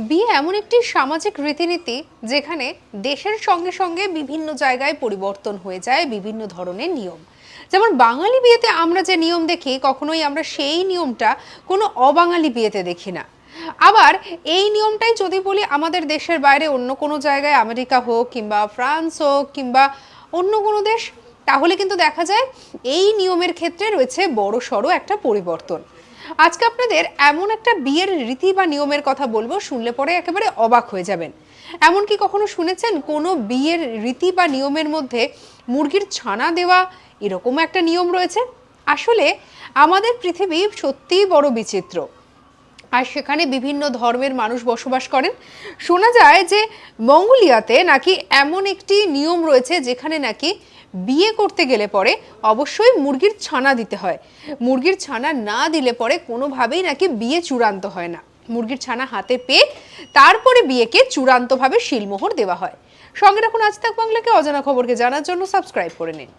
বিয়ে এমন একটি সামাজিক রীতিনীতি যেখানে দেশের সঙ্গে সঙ্গে বিভিন্ন জায়গায় পরিবর্তন হয়ে যায় বিভিন্ন ধরনের নিয়ম। যেমন বাঙালি বিয়েতে আমরা যে নিয়ম দেখি কখনোই আমরা সেই নিয়মটা কোনো অবাঙালি বিয়েতে দেখি না। আবার এই নিয়মটাই যদি বলি আমাদের দেশের বাইরে অন্য কোনো জায়গায়, আমেরিকা হোক কিংবা ফ্রান্স হোক কিংবা অন্য কোনো দেশ, তাহলে কিন্তু দেখা যায় এই নিয়মের ক্ষেত্রে রয়েছে বড় সড়ো একটা পরিবর্তন। আজকে আপনাদের এমন একটা বিয়ের রীতি বা নিয়মের কথা বলবো, শুনলে পরে একেবারে অবাক হয়ে যাবেন। এমন কি কখনো শুনেছেন কোনো বিয়ের রীতি বা নিয়মের মধ্যে মুরগির ছানা দেওয়া এরকম একটা নিয়ম রয়েছে? আসলে আমাদের পৃথিবী সত্যিই বড় বিচিত্র, আর সেখানে বিভিন্ন ধর্মের মানুষ বসবাস করেন। শোনা যায় যে মঙ্গোলিয়াতে নাকি এমন একটি নিয়ম রয়েছে যেখানে নাকি বিয়ে করতে গেলে পরে অবশ্যই মুরগির ছানা দিতে হয়। মুরগির ছানা না দিলে পরে কোনোভাবেই নাকি বিয়ে চূড়ান্ত হয় না। মুরগির ছানা হাতে পেয়ে তারপরে বিয়েকে চূড়ান্তভাবে শিলমোহর দেওয়া হয়। সঙ্গে রাখুন আজ তাক বাংলাকে, অজানা খবরকে জানার জন্য সাবস্ক্রাইব করে নিন।